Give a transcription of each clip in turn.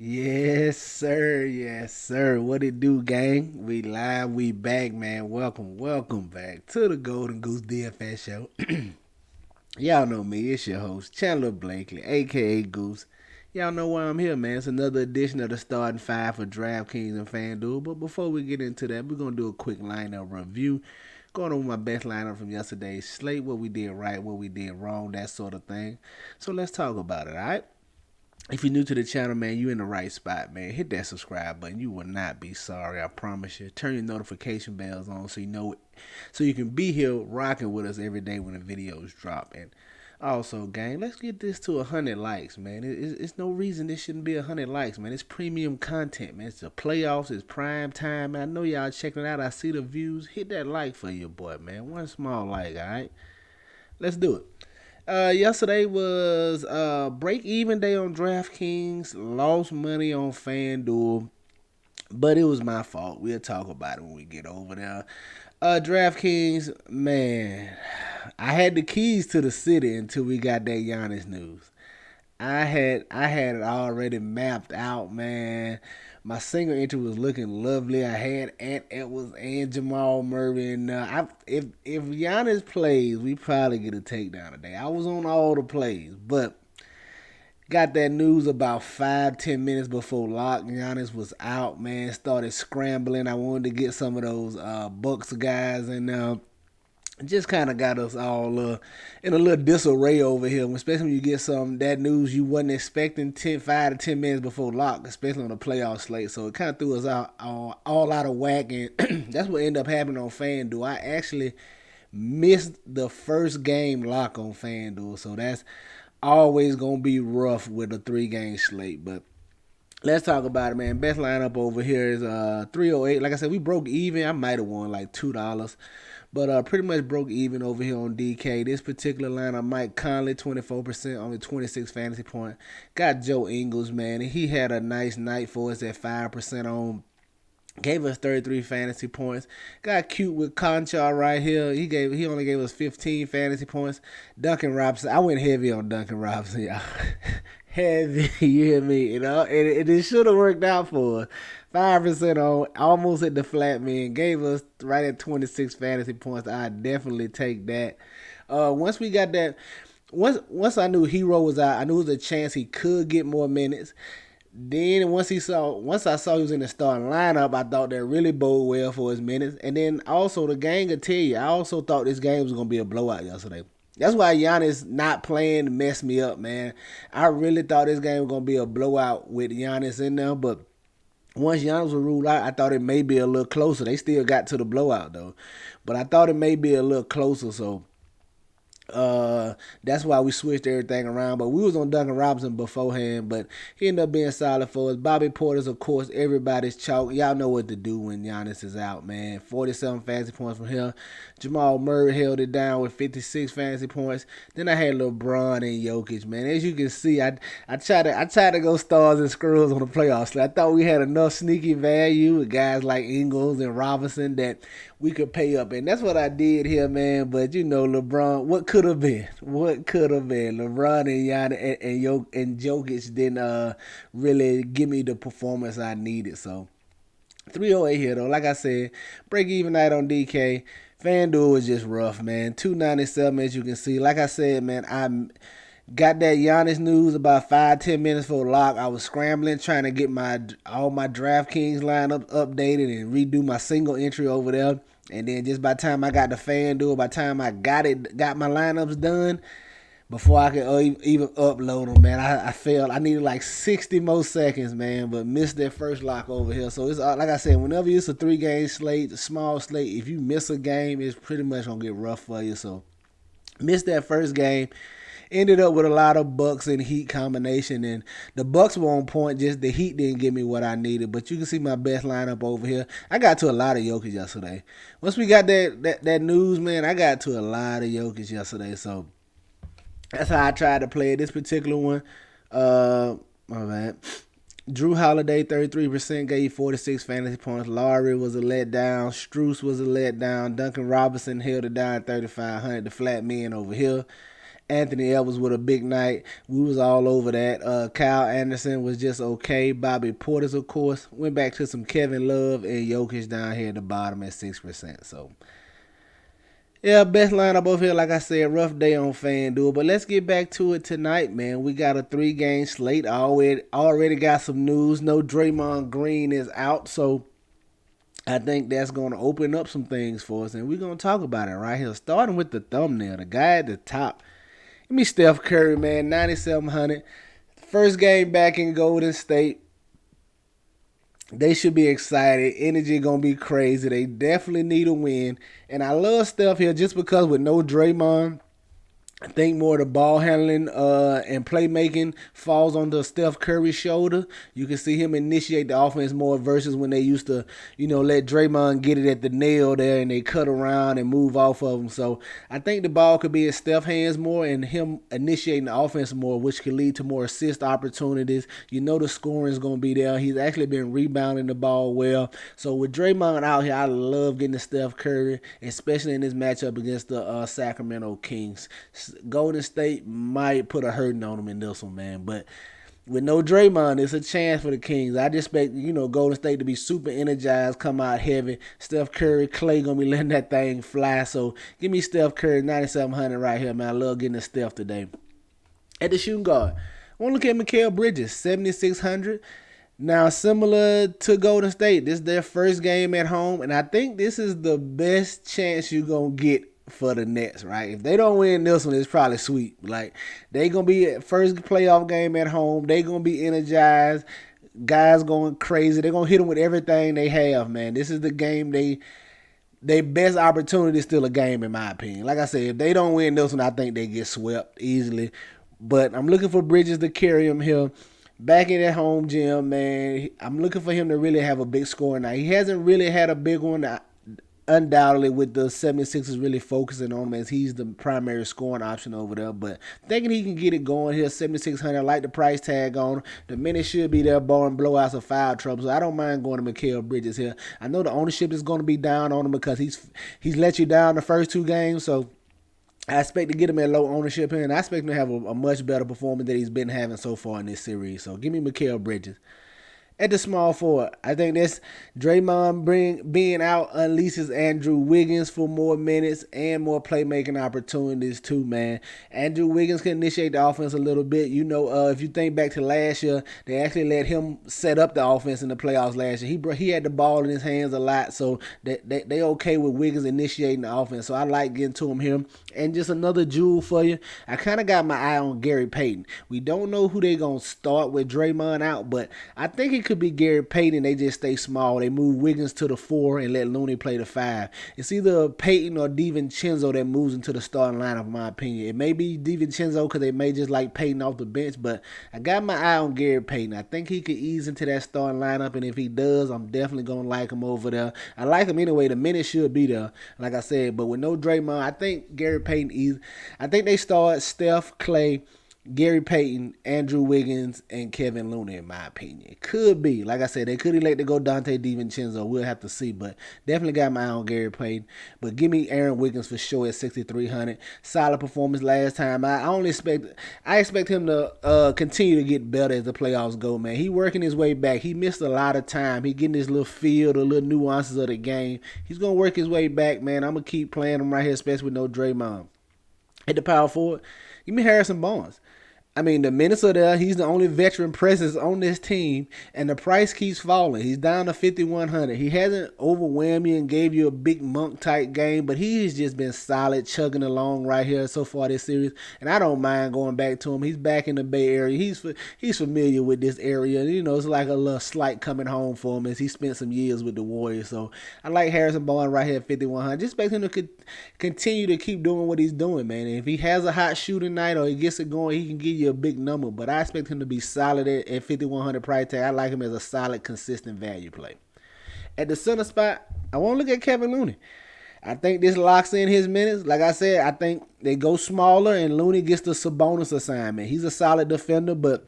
Yes, sir. Yes, sir. What it do, gang? We live. We back, man. Welcome back to the Golden Goose DFS show. Y'all know me. It's your host, Chandler Blakely, aka Goose. Y'all know why I'm here, man. It's another edition of the starting five for DraftKings and FanDuel. But before we get into that, we're gonna do a quick lineup review. Going over my best lineup from yesterday's slate, what we did right, what we did wrong, that sort of thing. So let's talk about it, alright? If you're new to the channel, man, you in the right spot, man. Hit that subscribe button. You will not be sorry, I promise you. Turn your notification bells on so you know it, so you can be here rocking with us every day when the videos drop. And also, gang, let's get this to 100 likes, man. It's no reason this shouldn't be 100 likes, man. It's premium content, man. It's the playoffs. It's prime time, man. I know y'all checking it out. I see the views. Hit that like for your boy, man. One small like, all right? Let's do it. Yesterday was break even day on DraftKings. Lost money on FanDuel, but it was my fault. We'll talk about it when we get over there. DraftKings, man, I had the keys to the city until we got that Giannis news. I had it already mapped out, man. My single entry was looking lovely. I had Ant Edwards and Jamal Murray, and if Giannis plays, we probably get a takedown today. I was on all the plays, but got that news about 5-10 minutes before lock. Giannis was out, man. Started scrambling. I wanted to get some of those Bucks guys, and just kind of got us all in a little disarray over here, especially when you get that news you wasn't expecting 5 to 10 minutes before lock, especially on the playoff slate. So it kind of threw us all out of whack, and that's what ended up happening on FanDuel. I actually missed the first game lock on FanDuel, so that's always going to be rough with a 3-game slate. But let's talk about it, man. Best lineup over here is 308. Like I said, we broke even. I might have won like $2. But pretty much broke even over here on DK. This particular lineup, Mike Conley, 24%, only 26 fantasy points. Got Joe Ingles, man. He had a nice night for us at 5% on. Gave us 33 fantasy points. Got cute with Conchar right here. He only gave us 15 fantasy points. Duncan Robinson. I went heavy on Duncan Robinson, y'all. Heavy, you hear me? You know, and it should have worked out for us. 5% on, almost hit the flat, man. Gave us right at 26 fantasy points. I definitely take that. Once we got that, once I knew Hero was out, I knew there was a chance he could get more minutes. Then once I saw he was in the starting lineup, I thought that really bode well for his minutes. And then also the game could tell you, I also thought this game was gonna be a blowout yesterday. That's why Giannis not playing messed me up, man. I really thought this game was gonna be a blowout with Giannis in there, but once Giannis was ruled out, I thought it may be a little closer. They still got to the blowout though, but I thought it may be a little closer. So that's why we switched everything around. But we was on Duncan Robinson beforehand, but he ended up being solid for us. Bobby Porter's, of course, everybody's chalk. Y'all know what to do when Giannis is out, man. 47 fantasy points from here. Jamal Murray held it down with 56 fantasy points. Then I had LeBron and Jokic, man. As you can see, I tried to go stars and screws on the playoffs. I thought we had enough sneaky value with guys like Ingles and Robinson that we could pay up, and that's what I did here, man. But you know, LeBron, what could have been? What could have been? LeBron and Giannis and Jokic didn't really give me the performance I needed. So 308 here though. Like I said, break even night on DK. FanDuel was just rough, man. 297 as you can see. Like I said, man, I got that Giannis news about 5-10 minutes for lock. I was scrambling trying to get all my DraftKings lineup updated and redo my single entry over there. And then just by the time I got the FanDuel, by the time I got my lineups done, before I could even upload them, man, I failed. I needed like 60 more seconds, man, but missed that first lock over here. So it's like I said, whenever it's a 3-game slate, a small slate, if you miss a game, it's pretty much gonna get rough for you. So missed that first game. ended up with a lot of Bucks and Heat combination, and the Bucks were on point. Just the Heat didn't give me what I needed. But you can see my best lineup over here. I got to a lot of Jokic yesterday. Once we got that news, man, I got to a lot of Jokic yesterday. So that's how I tried to play this particular one. My bad. Drew Holiday, 33%, gave 46 fantasy points. Laurie was a letdown. Strus was a letdown. Duncan Robinson held it down at 3,500. The flat men over here. Anthony Edwards with a big night. We was all over that. Kyle Anderson was just okay. Bobby Portis, of course. Went back to some Kevin Love and Jokic down here at the bottom at 6%. So, yeah, best lineup over here. Like I said, rough day on FanDuel. But let's get back to it tonight, man. We got a 3-game slate. I already got some news. No Draymond Green is out, so I think that's going to open up some things for us, and we're going to talk about it right here. Starting with the thumbnail, the guy at the top. Give me Steph Curry, man, 9,700. First game back in Golden State. They should be excited. Energy going to be crazy. They definitely need a win. And I love Steph here just because with no Draymond, I think more of the ball handling and playmaking falls on the Steph Curry shoulder. You can see him initiate the offense more versus when they used to, let Draymond get it at the nail there and they cut around and move off of him. So I think the ball could be in Steph's hands more and him initiating the offense more, which could lead to more assist opportunities. The scoring is going to be there. He's actually been rebounding the ball well. So with Draymond out here, I love getting to Steph Curry, especially in this matchup against the Sacramento Kings. Golden State might put a hurting on them in this one, man. But with no Draymond, it's a chance for the Kings. I just expect, Golden State to be super energized, come out heavy. Steph Curry, Clay going to be letting that thing fly. So give me Steph Curry, 9,700 right here, man. I love getting to Steph today. At the shooting guard, I want to look at Mikal Bridges, 7,600. Now, similar to Golden State, this is their first game at home, and I think this is the best chance you're going to get for the Nets, right? If they don't win this one, it's probably sweet. Like, they going to be at first playoff game at home. They going to be energized. Guys going crazy. They're going to hit them with everything they have, man. This is the game they best opportunity is still a game, in my opinion. Like I said, if they don't win this one, I think they get swept easily. But I'm looking for Bridges to carry him here. Back in that home gym, man, I'm looking for him to really have a big score now. He hasn't really had a big one, undoubtedly, with the 76ers really focusing on him as he's the primary scoring option over there. But thinking he can get it going here, 7,600. I like the price tag on him. The minutes should be there, barring blowouts or foul trouble. So I don't mind going to Mikal Bridges here. I know the ownership is going to be down on him because he's let you down the first 2 games. So I expect to get him at low ownership here, and I expect him to have a much better performance than he's been having so far in this series. So give me Mikal Bridges. At the small forward, I think this Draymond being out unleashes Andrew Wiggins for more minutes and more playmaking opportunities too, man. Andrew Wiggins can initiate the offense a little bit. If you think back to last year, they actually let him set up the offense in the playoffs last year. He had the ball in his hands a lot, so they okay with Wiggins initiating the offense. So I like getting to him here. And just another jewel for you, I kind of got my eye on Gary Payton. We don't know who they're going to start with Draymond out, but I think it could be Gary Payton. They just stay small. They move Wiggins to the 4 and let Looney play the 5. It's either Payton or DiVincenzo that moves into the starting lineup, in my opinion. It may be DiVincenzo because they may just like Payton off the bench, but I got my eye on Gary Payton. I think he could ease into that starting lineup, and if he does, I'm definitely going to like him over there. I like him anyway. The minutes should be there, like I said, but with no Draymond, I think Gary Payton ease. I think they start Steph, Clay, Gary Payton, Andrew Wiggins, and Kevin Looney, in my opinion. Could be. Like I said, they could elect to go Dante DiVincenzo. We'll have to see, but definitely got my eye on Gary Payton. But give me Aaron Wiggins for sure at 6,300. Solid performance last time. I expect him to continue to get better as the playoffs go, man. He working his way back. He missed a lot of time. He getting his little feel, the little nuances of the game. He's going to work his way back, man. I'm going to keep playing him right here, especially with no Draymond. At the power forward, give me Harrison Barnes. I mean, the minutes are there. He's the only veteran presence on this team, and the price keeps falling. He's down to 5,100. He hasn't overwhelmed you and gave you a big monk type game, but he's just been solid, chugging along right here so far this series. And I don't mind going back to him. He's back in the Bay Area. He's familiar with this area. You know, it's like a little slight coming home for him as he spent some years with the Warriors. So I like Harrison Barnes right here at 5,100. Just expect him to continue to keep doing what he's doing, man. And if he has a hot shooting night or he gets it going, he can give you a big number. But I expect him to be solid at 5,100 price tag. I like him as a solid, consistent value play. At the center spot, I want to look at Kevin Looney. I think this locks in his minutes. Like I said, I think they go smaller and Looney gets the Sabonis assignment. He's a solid defender, but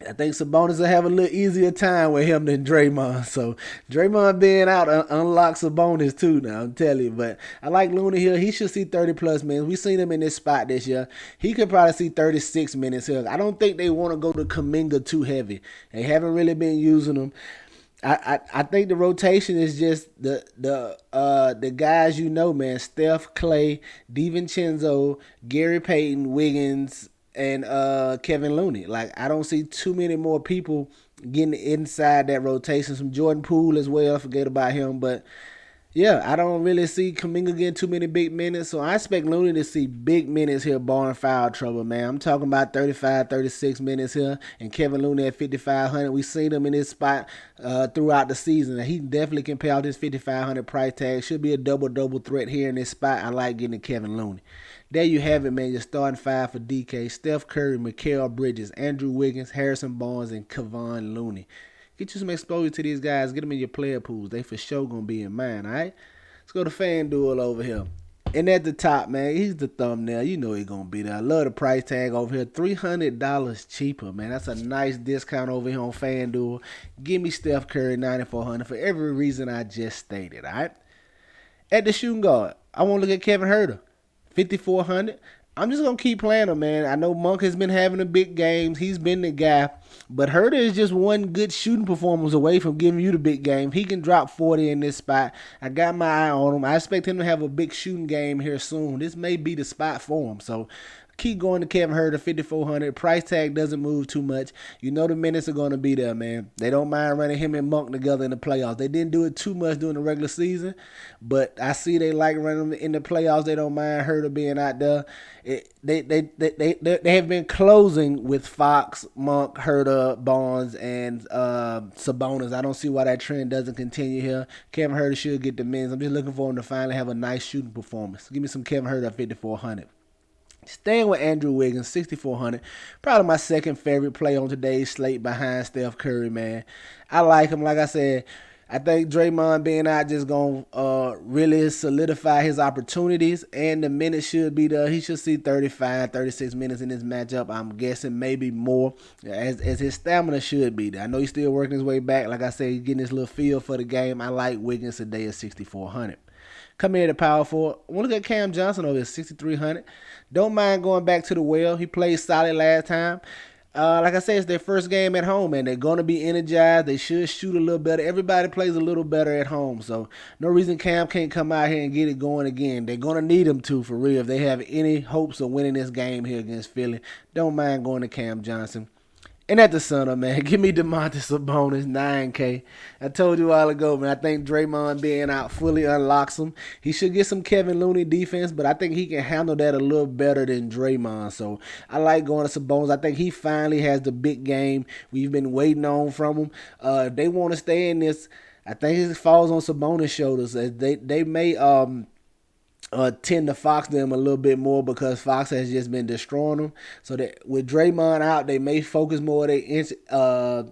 I think Sabonis will have a little easier time with him than Draymond. So Draymond being out unlocks Sabonis too now, I'm telling you. But I like Looney here. He should see 30 plus minutes. We've seen him in this spot this year. He could probably see 36 minutes here. I don't think they want to go to Kuminga too heavy. They haven't really been using him. I think the rotation is just the guys you know, man. Steph, Clay, DiVincenzo, Gary Payton, Wiggins, and Kevin Looney. Like, I don't see too many more people getting inside that rotation. Some Jordan Poole as well. Forget about him. But yeah, I don't really see Kuminga getting too many big minutes. So I expect Looney to see big minutes here, barring foul trouble, man. I'm talking about 35, 36 minutes here. And Kevin Looney at 5,500. We've seen him in this spot throughout the season. And he definitely can pay out this 5,500 price tag. Should be a double-double threat here in this spot. I like getting Kevin Looney. There you have it, man. Your starting five for DK. Steph Curry, Mikal Bridges, Andrew Wiggins, Harrison Barnes, and Kevon Looney. Get you some exposure to these guys. Get them in your player pools. They for sure going to be in mine, all right? Let's go to FanDuel over here. And at the top, man, he's the thumbnail. You know he's going to be there. I love the price tag over here. $300 cheaper, man. That's a nice discount over here on FanDuel. Give me Steph Curry, 9,400 for every reason I just stated, all right? At the shooting guard, I want to look at Kevin Huerter, 5,400. I'm just going to keep playing him, man. I know Monk has been having the big games. He's been the guy. But Huerter is just one good shooting performance away from giving you the big game. He can drop 40 in this spot. I got my eye on him. I expect him to have a big shooting game here soon. This may be the spot for him. So keep going to Kevin Huerter, 5,400. Price tag doesn't move too much. You know the minutes are going to be there, man. They don't mind running him and Monk together in the playoffs. They didn't do it too much during the regular season, but I see they like running them in the playoffs. They don't mind Huerter being out there. They have been closing with Fox, Monk, Huerter, Barnes, and Sabonis. I don't see why that trend doesn't continue here. Kevin Huerter should get the minutes. I'm just looking for him to finally have a nice shooting performance. Give me some Kevin Huerter at 5,400. Staying with Andrew Wiggins, 6,400. Probably my second favorite play on today's slate behind Steph Curry, man. I like him. Like I said, I think Draymond being out just going to really solidify his opportunities, and the minutes should be there. He should see 35, 36 minutes in this matchup. I'm guessing maybe more, as his stamina should be there. I know he's still working his way back. Like I said, he's getting his little feel for the game. I like Wiggins today at 6,400. Coming in at power forward, I want to look at Cam Johnson over here, 6,300. Don't mind going back to the well. He played solid last time. Like I said, it's their first game at home, and they're going to be energized. They should shoot a little better. Everybody plays a little better at home, so no reason Cam can't come out here and get it going again. They're going to need him to, for real. If they have any hopes of winning this game here against Philly, don't mind going to Cam Johnson. And at the center, man, give me Domantas Sabonis, 9K. I told you a while ago, man, I think Draymond being out fully unlocks him. He should get some Kevin Looney defense, but I think he can handle that a little better than Draymond. So I like going to Sabonis. I think he finally has the big game we've been waiting on from him. If they want to stay in this, I think it falls on Sabonis' shoulders. They may tend to Fox them a little bit more because Fox has just been destroying them. So that with Draymond out, they may focus more of their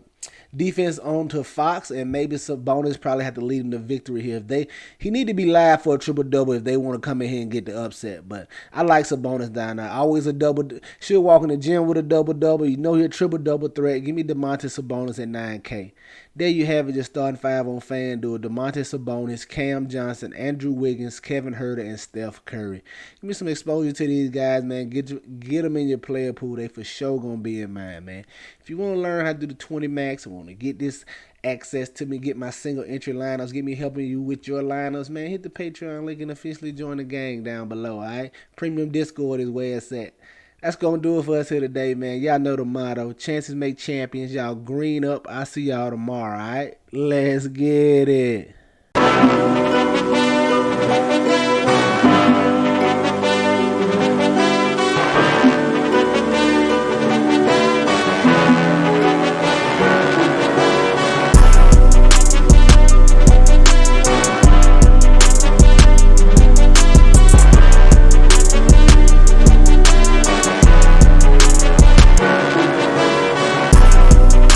defense onto Fox, and maybe Sabonis probably have to lead them to victory here. He need to be live for a triple-double if they want to come in here and get the upset. But I like Sabonis down there. Always a double. Should walk in the gym with a double-double. You know he's a triple-double threat. Give me Domantas Sabonis at 9K. There you have it, your starting five on FanDuel. Domantas Sabonis, Cam Johnson, Andrew Wiggins, Kevin Huerter, and Steph Curry. Give me some exposure to these guys, man. Get them in your player pool. They for sure going to be in mine, man. If you want to learn how to do the 20 max, want to get this access to me, get my single entry lineups, get me helping you with your lineups, man, hit the Patreon link and officially join the gang down below, all right? Premium Discord is where it's at. That's gonna do it for us here today, man. Y'all know the motto: chances make champions. Y'all green up. I'll see y'all tomorrow. All right, let's get it.